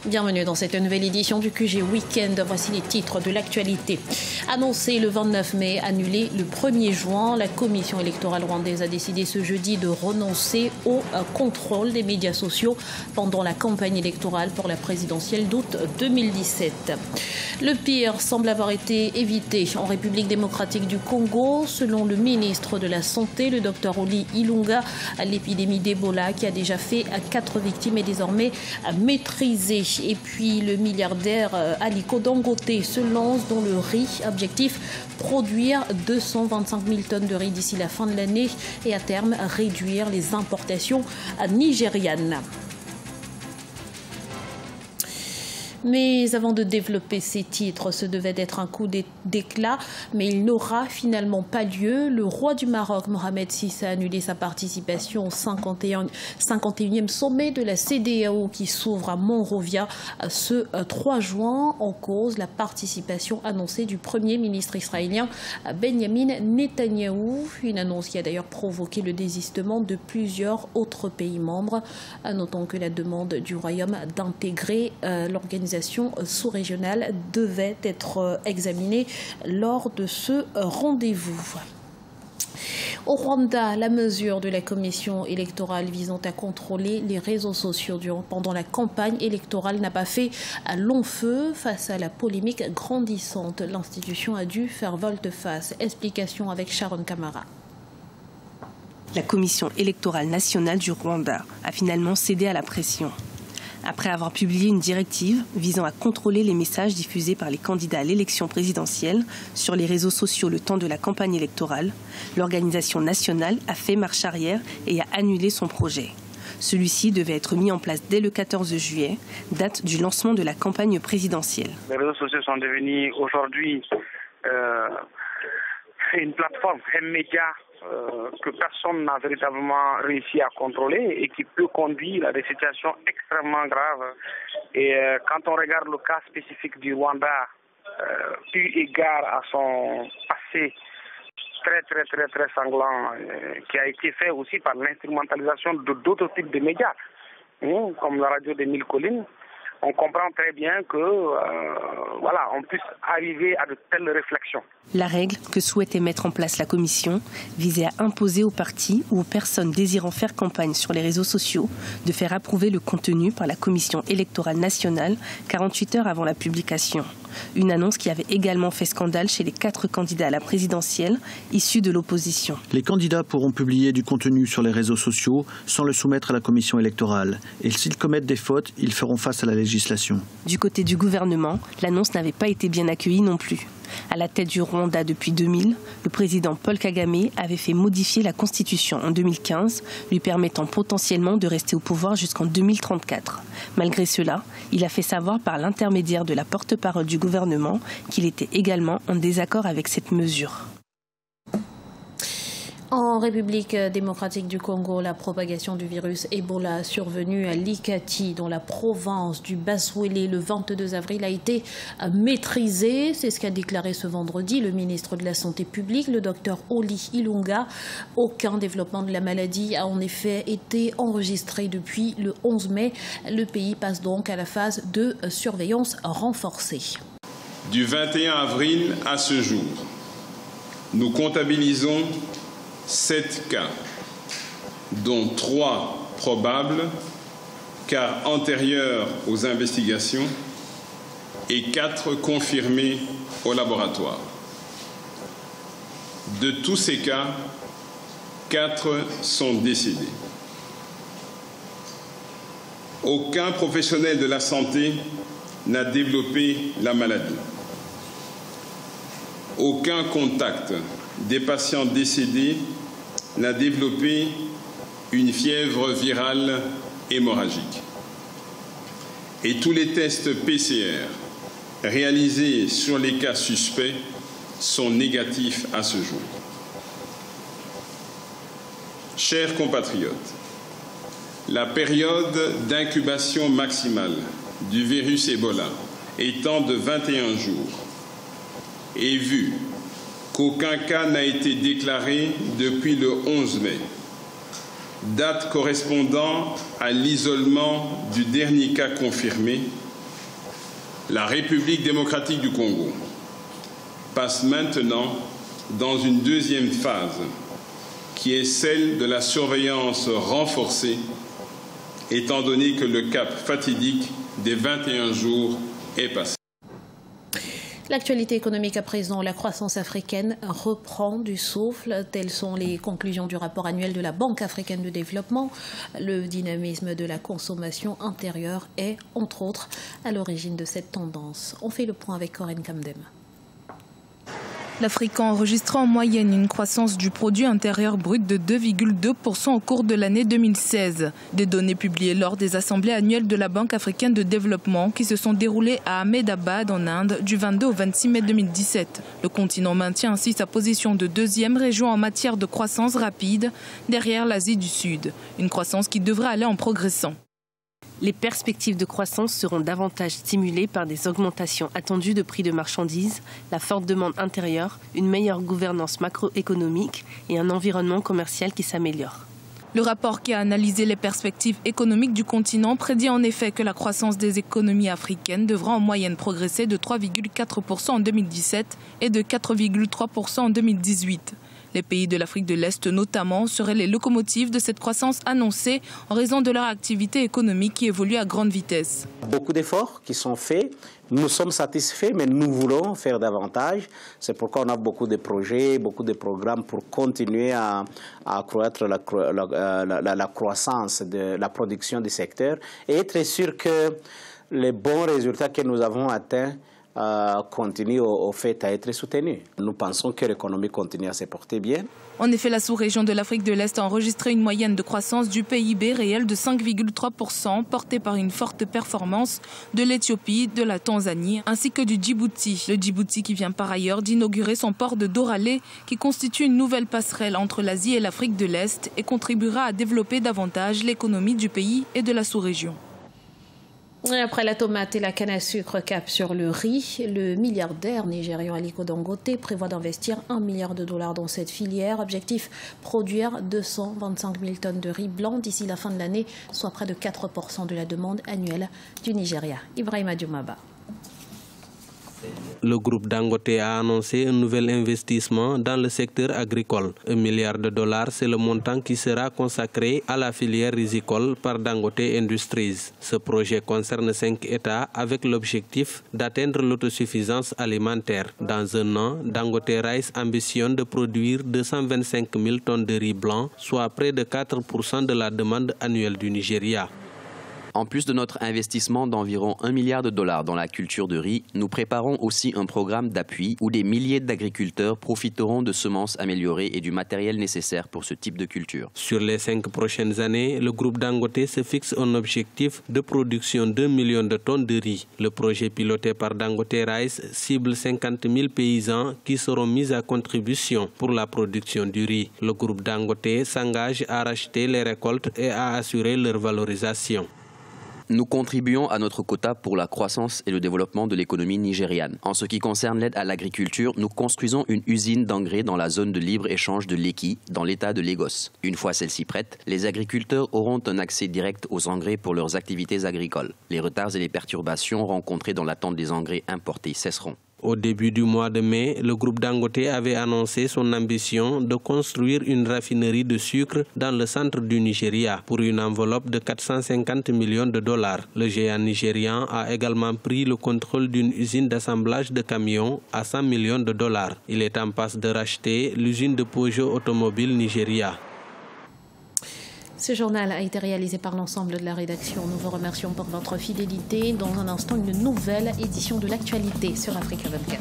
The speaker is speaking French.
Bienvenue dans cette nouvelle édition du QG Week-end. Voici les titres de l'actualité. Annoncé le 29 mai, annulé le 1er juin, la commission électorale rwandaise a décidé ce jeudi de renoncer au contrôle des médias sociaux pendant la campagne électorale pour la présidentielle d'août 2017. Le pire semble avoir été évité en République démocratique du Congo. Selon le ministre de la Santé, le docteur Oli Ilunga, l'épidémie d'Ebola qui a déjà fait 4 victimes est désormais maîtrisée. Et puis le milliardaire Aliko Dangote se lance dans le riz. Objectif, produire 225 000 tonnes de riz d'ici la fin de l'année et à terme réduire les importations nigérianes. Mais avant de développer ces titres, ce devait être un coup d'éclat, mais il n'aura finalement pas lieu. Le roi du Maroc, Mohamed VI, a annulé sa participation au 51e sommet de la CEDEAO qui s'ouvre à Monrovia ce 3 juin. En cause, la participation annoncée du Premier ministre israélien Benjamin Netanyahou. Une annonce qui a d'ailleurs provoqué le désistement de plusieurs autres pays membres. Notons que la demande du Royaume d'intégrer l'organisation sous-régionale devait être examinée lors de ce rendez-vous. Au Rwanda, la mesure de la commission électorale visant à contrôler les réseaux sociaux pendant la campagne électorale n'a pas fait long feu. Face à la polémique grandissante, l'institution a dû faire volte-face. Explication avec Sharon Kamara. La commission électorale nationale du Rwanda a finalement cédé à la pression. Après avoir publié une directive visant à contrôler les messages diffusés par les candidats à l'élection présidentielle sur les réseaux sociaux le temps de la campagne électorale, l'organisation nationale a fait marche arrière et a annulé son projet. Celui-ci devait être mis en place dès le 14 juillet, date du lancement de la campagne présidentielle. Les réseaux sociaux sont devenus aujourd'hui une plateforme, un média que personne n'a véritablement réussi à contrôler et qui peut conduire à des situations extrêmement graves. Et quand on regarde le cas spécifique du Rwanda, eu égard à son passé très sanglant, qui a été fait aussi par l'instrumentalisation d'autres types de médias, comme la radio des Mille Collines, on comprend très bien que on puisse arriver à de telles réflexions. La règle que souhaitait mettre en place la commission visait à imposer aux partis ou aux personnes désirant faire campagne sur les réseaux sociaux de faire approuver le contenu par la commission électorale nationale 48 heures avant la publication. Une annonce qui avait également fait scandale chez les 4 candidats à la présidentielle issus de l'opposition. Les candidats pourront publier du contenu sur les réseaux sociaux sans le soumettre à la commission électorale. Et s'ils commettent des fautes, ils feront face à la législation. Du côté du gouvernement, l'annonce n'avait pas été bien accueillie non plus. À la tête du Rwanda depuis 2000, le président Paul Kagame avait fait modifier la Constitution en 2015, lui permettant potentiellement de rester au pouvoir jusqu'en 2034. Malgré cela, il a fait savoir par l'intermédiaire de la porte-parole du gouvernement qu'il était également en désaccord avec cette mesure. En République démocratique du Congo, la propagation du virus Ebola survenue à Likati, dans la province du Bas-Ouélé, le 22 avril, a été maîtrisée. C'est ce qu'a déclaré ce vendredi le ministre de la Santé publique, le docteur Oli Ilunga. Aucun développement de la maladie a en effet été enregistré depuis le 11 mai. Le pays passe donc à la phase de surveillance renforcée. Du 21 avril à ce jour, nous comptabilisons 7 cas, dont 3 probables, cas antérieurs aux investigations, et 4 confirmés au laboratoire. De tous ces cas, 4 sont décédés. Aucun professionnel de la santé n'a développé la maladie. Aucun contact des patients décédés n'a développé une fièvre virale hémorragique. Et tous les tests PCR réalisés sur les cas suspects sont négatifs à ce jour. Chers compatriotes, la période d'incubation maximale du virus Ebola étant de 21 jours, et vu qu'aucun cas n'a été déclaré depuis le 11 mai, date correspondant à l'isolement du dernier cas confirmé, La République démocratique du Congo passe maintenant dans une deuxième phase qui est celle de la surveillance renforcée, étant donné que le cap fatidique des 21 jours est passé. L'actualité économique à présent, la croissance africaine reprend du souffle. Telles sont les conclusions du rapport annuel de la Banque africaine de développement. Le dynamisme de la consommation intérieure est, entre autres, à l'origine de cette tendance. On fait le point avec Corinne Kamdem. L'Afrique a enregistré en moyenne une croissance du produit intérieur brut de 2,2% au cours de l'année 2016. Des données publiées lors des assemblées annuelles de la Banque africaine de développement qui se sont déroulées à Ahmedabad en Inde du 22 au 26 mai 2017. Le continent maintient ainsi sa position de deuxième région en matière de croissance rapide derrière l'Asie du Sud. Une croissance qui devrait aller en progressant. Les perspectives de croissance seront davantage stimulées par des augmentations attendues de prix de marchandises, la forte demande intérieure, une meilleure gouvernance macroéconomique et un environnement commercial qui s'améliore. Le rapport qui a analysé les perspectives économiques du continent prédit en effet que la croissance des économies africaines devra en moyenne progresser de 3,4% en 2017 et de 4,3% en 2018. Les pays de l'Afrique de l'Est notamment seraient les locomotives de cette croissance annoncée en raison de leur activité économique qui évolue à grande vitesse. Beaucoup d'efforts qui sont faits. Nous sommes satisfaits, mais nous voulons faire davantage. C'est pourquoi on a beaucoup de projets, beaucoup de programmes pour continuer à accroître la croissance de la production du secteur et être sûr que les bons résultats que nous avons atteints continue au fait à être soutenu. Nous pensons que l'économie continue à se porter bien. En effet, la sous-région de l'Afrique de l'Est a enregistré une moyenne de croissance du PIB réel de 5,3%, portée par une forte performance de l'Éthiopie, de la Tanzanie ainsi que du Djibouti. Le Djibouti qui vient par ailleurs d'inaugurer son port de Doralé qui constitue une nouvelle passerelle entre l'Asie et l'Afrique de l'Est et contribuera à développer davantage l'économie du pays et de la sous-région. Et après la tomate et la canne à sucre, cap sur le riz, le milliardaire nigérian Aliko Dangote prévoit d'investir $1 milliard dans cette filière. Objectif, produire 225 000 tonnes de riz blanc d'ici la fin de l'année, soit près de 4% de la demande annuelle du Nigeria. Ibrahima Dioumaba. Le groupe Dangote a annoncé un nouvel investissement dans le secteur agricole. $1 milliard, c'est le montant qui sera consacré à la filière rizicole par Dangote Industries. Ce projet concerne 5 États avec l'objectif d'atteindre l'autosuffisance alimentaire. Dans un an, Dangote Rice ambitionne de produire 225 000 tonnes de riz blanc, soit près de 4% de la demande annuelle du Nigeria. En plus de notre investissement d'environ $1 milliard dans la culture de riz, nous préparons aussi un programme d'appui où des milliers d'agriculteurs profiteront de semences améliorées et du matériel nécessaire pour ce type de culture. Sur les 5 prochaines années, le groupe Dangote se fixe un objectif de production d'1 million de tonnes de riz. Le projet piloté par Dangote Rice cible 50 000 paysans qui seront mis à contribution pour la production du riz. Le groupe Dangote s'engage à racheter les récoltes et à assurer leur valorisation. Nous contribuons à notre quota pour la croissance et le développement de l'économie nigériane. En ce qui concerne l'aide à l'agriculture, nous construisons une usine d'engrais dans la zone de libre-échange de Lekki, dans l'état de Lagos. Une fois celle-ci prête, les agriculteurs auront un accès direct aux engrais pour leurs activités agricoles. Les retards et les perturbations rencontrés dans l'attente des engrais importés cesseront. Au début du mois de mai, le groupe Dangote avait annoncé son ambition de construire une raffinerie de sucre dans le centre du Nigeria pour une enveloppe de $450 millions. Le géant nigérian a également pris le contrôle d'une usine d'assemblage de camions à $100 millions. Il est en passe de racheter l'usine de Peugeot Automobile Nigeria. Ce journal a été réalisé par l'ensemble de la rédaction. Nous vous remercions pour votre fidélité. Dans un instant, une nouvelle édition de l'actualité sur Africa 24.